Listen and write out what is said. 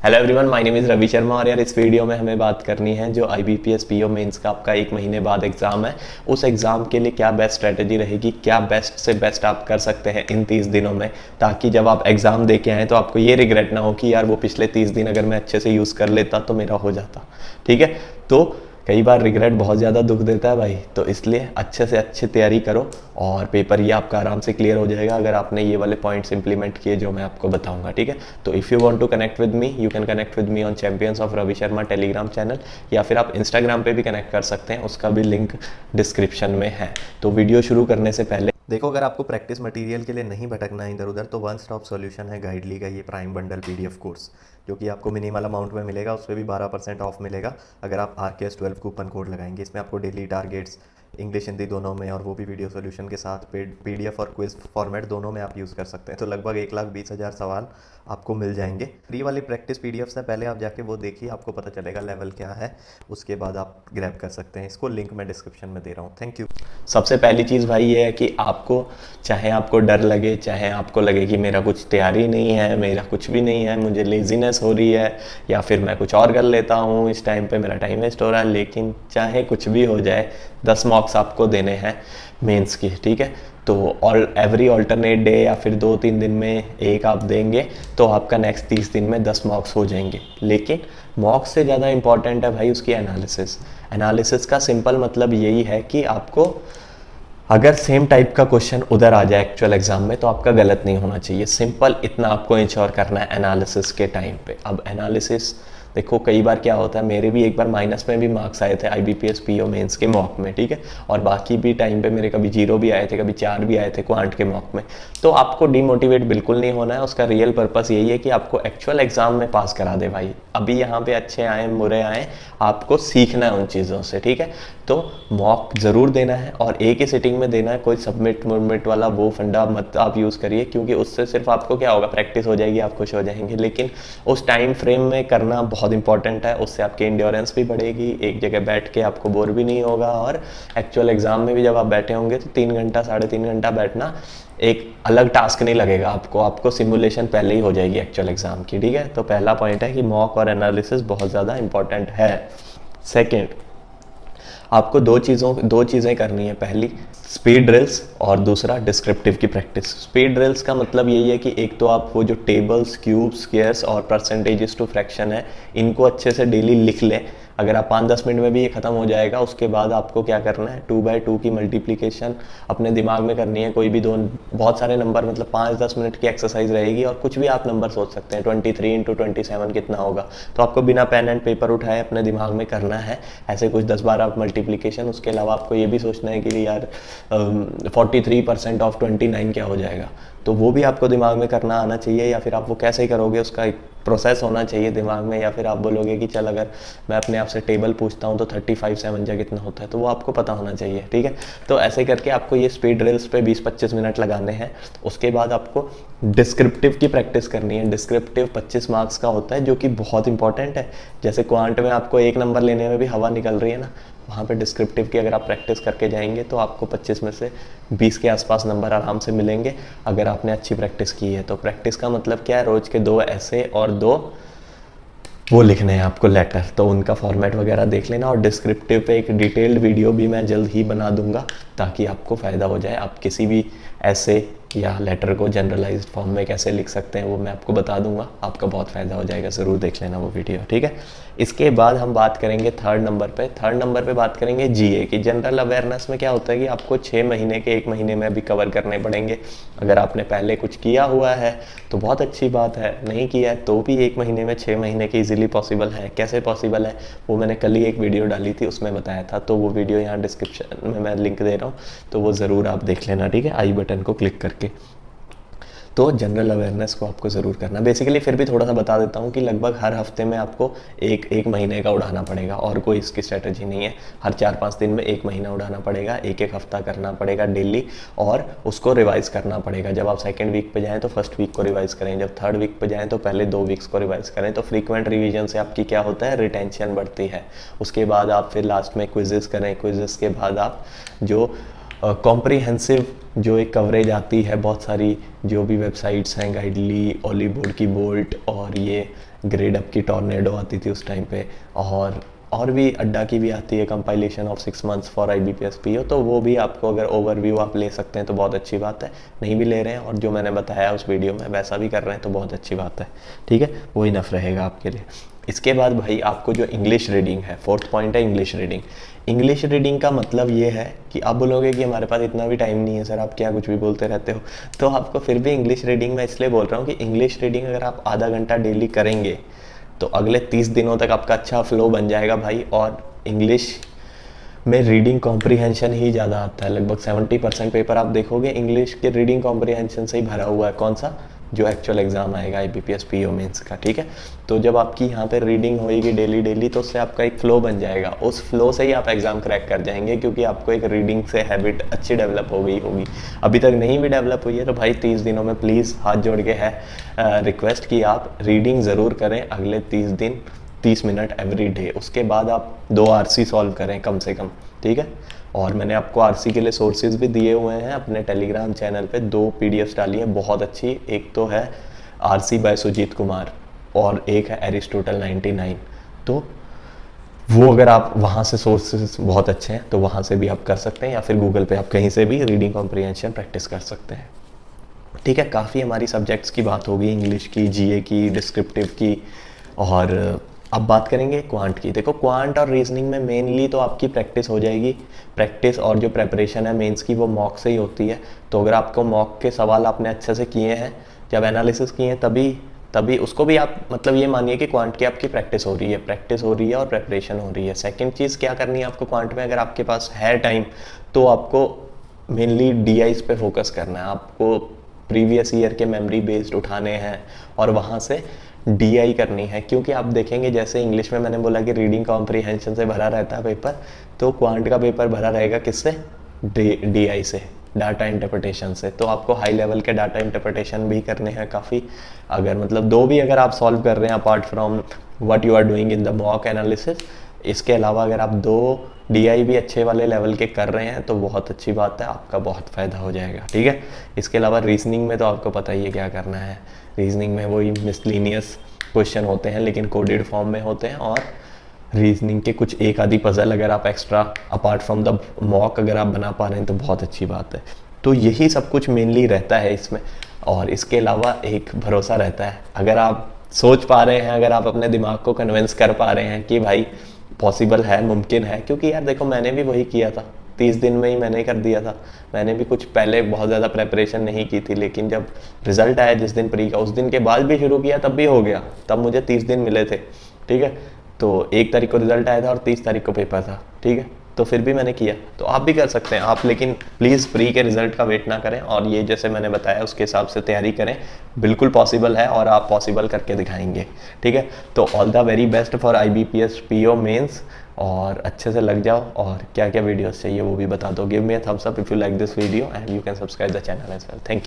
Hello everyone, my name is Ravi Sharma और यार इस वीडियो में हमें बात करनी है जो IBPS PO मेंस का आपका 1 महीने बाद एग्ज़ाम है, उस एग्ज़ाम के लिए क्या बेस्ट स्ट्रेटजी रहेगी, क्या बेस्ट से बेस्ट आप कर सकते हैं इन 30 दिनों में, ताकि जब आप एग्ज़ाम दे के आएँ तो आपको ये रिग्रेट ना हो कि यार वो पिछले 30 दिन अगर मैं अच्छे से यूज़ कर लेता तो मेरा हो जाता। ठीक है, तो कई बार रिग्रेट बहुत ज़्यादा दुख देता है भाई, तो इसलिए अच्छे से अच्छी तैयारी करो और पेपर ये आपका आराम से क्लियर हो जाएगा अगर आपने ये वाले पॉइंट्स इंप्लीमेंट किए जो मैं आपको बताऊंगा। ठीक है, तो if you want to connect with me you can connect with me on champions of Ravi Sharma Telegram channel, या फिर आप इंस्टाग्राम पे भी कनेक्ट कर सकते हैं, उसका भी लिंक डिस्क्रिप्शन में है। तो वीडियो शुरू करने से पहले देखो, अगर आपको प्रैक्टिस मटेरियल के लिए नहीं भटकना है इधर उधर, तो वन स्टॉप सॉल्यूशन है गाइडली का ये प्राइम बंडल PDF कोर्स, जो कि आपको मिनिमल अमाउंट में मिलेगा। उस पर भी 12% ऑफ मिलेगा अगर आप RKS 12 कूपन कोड लगाएंगे। इसमें आपको डेली टारगेट्स इंग्लिश हिंदी दोनों में, और वो भी वीडियो सॉल्यूशन के साथ PDF और क्विज फॉर्मेट दोनों में आप यूज़ कर सकते हैं। तो लगभग 1,20,000 सवाल आपको मिल जाएंगे। फ्री वाली प्रैक्टिस PDF से पहले आप जाके वो देखिए, आपको पता चलेगा लेवल क्या है, उसके बाद आप ग्रैब कर सकते हैं। इसको लिंक मैं डिस्क्रिप्शन में दे रहा हूँ। Thank you. सबसे पहली चीज़ भाई ये है कि आपको, चाहे आपको डर लगे, चाहे आपको लगे कि मेरा कुछ तैयारी नहीं है, मेरा कुछ भी नहीं है, मुझे लेजीनेस हो रही है, या फिर मैं कुछ और कर लेता हूँ, इस टाइम पे मेरा टाइम वेस्ट हो रहा है, लेकिन चाहे कुछ भी हो जाए 10 मार्क्स आपको देने हैं मेंस की। ठीक है, तो एवरी ऑल्टरनेट डे या फिर 2-3 दिन में एक आप देंगे तो आपका नेक्स्ट 30 दिन में 10 मार्क्स हो जाएंगे। लेकिन मार्क्स से ज़्यादा इंपॉर्टेंट है भाई उसकी एनालिसिस का सिंपल मतलब यही है कि आपको अगर सेम टाइप का क्वेश्चन उधर आ जाए एक्चुअल एग्जाम में तो आपका गलत नहीं होना चाहिए। सिंपल इतना आपको इंश्योर करना है एनालिसिस के टाइम पे। अब एनालिसिस देखो, कई बार क्या होता है, मेरे भी एक बार माइनस में भी मार्क्स आए थे IBPS PO मेंस के मॉक में। ठीक है, और बाकी भी टाइम पे मेरे कभी 0 भी आए थे, कभी 4 भी आए थे क्वांट के मॉक में। तो आपको डिमोटिवेट बिल्कुल नहीं होना है, उसका रियल पर्पस यही है कि आपको एक्चुअल एग्जाम में पास करा दे भाई। अभी यहाँ पे अच्छे आए बुरे आए, आपको सीखना है उन चीज़ों से। ठीक है, तो मॉक ज़रूर देना है और एक ही सिटिंग में देना है। कोई सबमिट मुमिट वाला वो फंडा मत आप यूज़ करिए, क्योंकि उससे सिर्फ आपको क्या होगा, प्रैक्टिस हो जाएगी, आप खुश हो जाएंगे, लेकिन उस टाइम फ्रेम में करना बहुत इंपॉर्टेंट है। उससे आपकी इंड्योरेंस भी बढ़ेगी, एक जगह बैठ के आपको बोर भी नहीं होगा, और एक्चुअल एग्जाम में भी जब आप बैठे होंगे तो 3 घंटा 3.5 घंटा बैठना एक अलग टास्क नहीं लगेगा आपको सिमुलेशन पहले ही हो जाएगी एक्चुअल एग्जाम की। ठीक है, तो पहला पॉइंट है कि मॉक और एनालिसिस बहुत ज़्यादा इंपॉर्टेंट है। सेकेंड, आपको दो चीज़ें करनी है। पहली स्पीड ड्रिल्स और दूसरा डिस्क्रिप्टिव की प्रैक्टिस। स्पीड ड्रिल्स का मतलब यही है कि एक तो आप वो जो टेबल्स, क्यूब्स, स्क्वायर्स और परसेंटेजेस टू फ्रैक्शन है, इनको अच्छे से डेली लिख लें। अगर आप 5-10 मिनट में भी ये ख़त्म हो जाएगा, उसके बाद आपको क्या करना है, 2/2 की मल्टीप्लिकेशन अपने दिमाग में करनी है। कोई भी दो, बहुत सारे नंबर, मतलब 5-10 मिनट की एक्सरसाइज रहेगी और कुछ भी आप नंबर सोच सकते हैं। 23 × 27 कितना होगा, तो आपको बिना पेन एंड पेपर उठाए अपने दिमाग में करना है ऐसे कुछ 10-12 मल्टीप्लिकेशन। उसके अलावा आपको ये भी सोचना है कि यार 43% ऑफ 29 क्या हो जाएगा, तो वो भी आपको दिमाग में करना आना चाहिए। या फिर आप वो कैसे करोगे उसका एक प्रोसेस होना चाहिए दिमाग में। या फिर आप बोलोगे कि चल अगर मैं अपने आप से टेबल पूछता हूँ तो 35 से 51 कितना होता है, तो वो आपको पता होना चाहिए। ठीक है, तो ऐसे करके आपको ये स्पीड ड्रिल्स पे 20-25 मिनट लगाने हैं। उसके बाद आपको डिस्क्रिप्टिव की प्रैक्टिस करनी है। डिस्क्रिप्टिव 25 मार्क्स का होता है, जो कि बहुत इंपॉर्टेंट है। जैसे क्वांट में आपको 1 नंबर लेने में भी हवा निकल रही है ना, वहाँ पे डिस्क्रिप्टिव की अगर आप प्रैक्टिस करके जाएंगे तो आपको 25 में से 20 के आसपास नंबर आराम से मिलेंगे अगर आपने अच्छी प्रैक्टिस की है। तो प्रैक्टिस का मतलब क्या है, रोज़ के 2 ऐसे और 2 वो लिखने हैं आपको लेटर, तो उनका फॉर्मेट वगैरह देख लेना। और डिस्क्रिप्टिव पे एक डिटेल्ड वीडियो भी मैं जल्द ही बना दूंगा ताकि आपको फ़ायदा हो जाए। आप किसी भी ऐसे या लेटर को जनरलाइज्ड फॉर्म में कैसे लिख सकते हैं वो मैं आपको बता दूंगा, आपका बहुत फ़ायदा हो जाएगा। ज़रूर देख लेना वो वीडियो। ठीक है, इसके बाद हम बात करेंगे थर्ड नंबर पे बात करेंगे GA की। जनरल अवेयरनेस में क्या होता है कि आपको 6 महीने के 1 महीने में भी कवर करने पड़ेंगे। अगर आपने पहले कुछ किया हुआ है तो बहुत अच्छी बात है, नहीं किया है तो भी 1 महीने में 6 महीने के इजीली पॉसिबल है। कैसे पॉसिबल है वो मैंने कल ही एक वीडियो डाली थी, उसमें बताया था, तो वो वीडियो यहाँ डिस्क्रिप्शन में मैं लिंक दे रहा हूँ, तो वो ज़रूर आप देख लेना। ठीक है, आई बटन को क्लिक करके। तो जनरल अवेयरनेस को आपको ज़रूर करना। बेसिकली फिर भी थोड़ा सा बता देता हूँ कि लगभग हर हफ्ते में आपको एक महीने का उड़ाना पड़ेगा, और कोई इसकी स्ट्रेटजी नहीं है। हर 4-5 दिन में 1 महीना उड़ाना पड़ेगा, एक हफ्ता करना पड़ेगा डेली, और उसको रिवाइज़ करना पड़ेगा। जब आप सेकेंड वीक पे जाएँ तो फर्स्ट वीक को रिवाइज़ करें, जब थर्ड वीक पे जाएँ तो पहले 2 वीक्स को रिवाइज़ करें। तो फ्रीक्वेंट रिवीजन से आपकी क्या होता है, रिटेंशन बढ़ती है। उसके बाद आप फिर लास्ट में क्विजेस करें, क्विजेस के बाद आप जो कॉम्प्रिहेंसिव जो एक कवरेज आती है, बहुत सारी जो भी वेबसाइट्स हैं, गाइडली, ऑलीवुड की बोल्ट और ये ग्रेड अप की टॉर्नेडो आती थी उस टाइम पे, और भी अड्डा की भी आती है, compilation of 6 months for IBPS PO, तो वो भी आपको अगर ओवरव्यू आप ले सकते हैं तो बहुत अच्छी बात है। नहीं भी ले रहे हैं और जो मैंने बताया उस वीडियो में वैसा भी कर रहे हैं तो बहुत अच्छी बात है, ठीक है, वो इनफ रहेगा आपके लिए। इसके बाद भाई आपको जो इंग्लिश रीडिंग है, 4th पॉइंट है इंग्लिश रीडिंग। इंग्लिश रीडिंग का मतलब ये है कि आप बोलोगे कि हमारे पास इतना भी टाइम नहीं है सर, आप क्या कुछ भी बोलते रहते हो, तो आपको फिर भी इंग्लिश रीडिंग मैं इसलिए बोल रहा हूँ कि इंग्लिश रीडिंग अगर आप आधा घंटा डेली करेंगे तो अगले 30 दिनों तक आपका अच्छा फ्लो बन जाएगा भाई। और इंग्लिश में रीडिंग कॉम्प्रीहेंशन ही ज़्यादा आता है, लगभग 70% पेपर आप देखोगे इंग्लिश के रीडिंग कॉम्प्रीहेंशन से ही भरा हुआ है। कौन सा? जो एक्चुअल एग्जाम आएगा IBPS PO मेंस का, ठीक है। तो जब आपकी यहाँ पे रीडिंग होएगी डेली तो उससे आपका एक फ्लो बन जाएगा, उस फ्लो से ही आप एग्जाम क्रैक कर जाएंगे, क्योंकि आपको एक रीडिंग से हैबिट अच्छी डेवलप हो गई होगी। अभी तक नहीं भी डेवलप हुई है तो भाई 30 दिनों में प्लीज़ हाथ जोड़ के है रिक्वेस्ट कि आप रीडिंग ज़रूर करें अगले 30 दिन, 30 मिनट एवरी डे। उसके बाद आप 2 RC सॉल्व करें कम से कम, ठीक है। और मैंने आपको RC के लिए सोर्सेज भी दिए हुए हैं अपने टेलीग्राम चैनल पे, 2 PDFs डाली हैं बहुत अच्छी। एक तो है RC बाय सुजीत कुमार और एक है एरिस्टोटल 99। तो वो अगर आप वहाँ से सोर्सेज बहुत अच्छे हैं तो वहाँ से भी आप कर सकते हैं, या फिर गूगल पे आप कहीं से भी रीडिंग कॉम्प्रीहेंशन प्रैक्टिस कर सकते हैं, ठीक है। काफ़ी हमारी सब्जेक्ट्स की बात होगी, इंग्लिश की, GA की, डिस्क्रिप्टिव की, और अब बात करेंगे क्वांट की। देखो क्वांट और रीजनिंग में मेनली तो आपकी प्रैक्टिस हो जाएगी, प्रैक्टिस और जो प्रेपरेशन है मेंस की वो मॉक से ही होती है। तो अगर आपको मॉक के सवाल आपने अच्छे से किए हैं, जब एनालिसिस किए हैं, तभी उसको भी आप मतलब ये मानिए कि क्वांट की आपकी प्रैक्टिस हो रही है और प्रेपरेशन हो रही है। सेकेंड चीज़ क्या करनी है आपको क्वांट में, अगर आपके पास है टाइम तो आपको मेनली DIs पे फोकस करना है। आपको प्रीवियस ईयर के मेमोरी बेस्ड उठाने हैं और वहाँ से DI करनी है, क्योंकि आप देखेंगे जैसे इंग्लिश में मैंने बोला कि रीडिंग कॉम्प्रीहेंशन से भरा रहता है पेपर, तो क्वांट का पेपर भरा रहेगा किससे? DI से, डाटा इंटरप्रिटेशन से। तो आपको हाई लेवल के डाटा इंटरप्रिटेशन भी करने हैं काफ़ी, अगर मतलब 2 भी अगर आप सॉल्व कर रहे हैं apart from what you are doing in the mock analysis, इसके अलावा अगर आप 2 DI भी अच्छे वाले लेवल के कर रहे हैं तो बहुत अच्छी बात है, आपका बहुत फ़ायदा हो जाएगा, ठीक है। इसके अलावा रीजनिंग में तो आपको पता ही है क्या करना है। रीजनिंग में वही मिसलिनियस क्वेश्चन होते हैं लेकिन कोडेड फॉर्म में होते हैं, और रीजनिंग के कुछ एक आधी पजल अगर आप extra apart from the mock अगर आप बना पा रहे हैं तो बहुत अच्छी बात है। तो यही सब कुछ मेनली रहता है इसमें, और इसके अलावा एक भरोसा रहता है। अगर आप सोच पा रहे हैं, अगर आप अपने दिमाग को कन्विंस कर पा रहे हैं कि भाई पॉसिबल है, मुमकिन है, क्योंकि यार देखो मैंने भी वही किया था, 30 दिन में ही मैंने कर दिया था। मैंने भी कुछ पहले बहुत ज़्यादा प्रेपरेशन नहीं की थी, लेकिन जब रिजल्ट आया जिस दिन प्री का, उस दिन के बाद भी शुरू किया तब भी हो गया, तब मुझे 30 दिन मिले थे, ठीक है। तो 1 तारीख को रिजल्ट आया था और 30 तारीख को पेपर था, ठीक है। तो फिर भी मैंने किया, तो आप भी कर सकते हैं आप, लेकिन प्लीज़ प्री के रिजल्ट का वेट ना करें, और ये जैसे मैंने बताया उसके हिसाब से तैयारी करें। बिल्कुल पॉसिबल है और आप पॉसिबल करके दिखाएंगे, ठीक है। तो all the very best for IBPS PO mains, और अच्छे से लग जाओ। और क्या क्या वीडियोस चाहिए वो भी बता दो। Give me a thumbs up if you like this video and you can subscribe the channel as well. Thank you.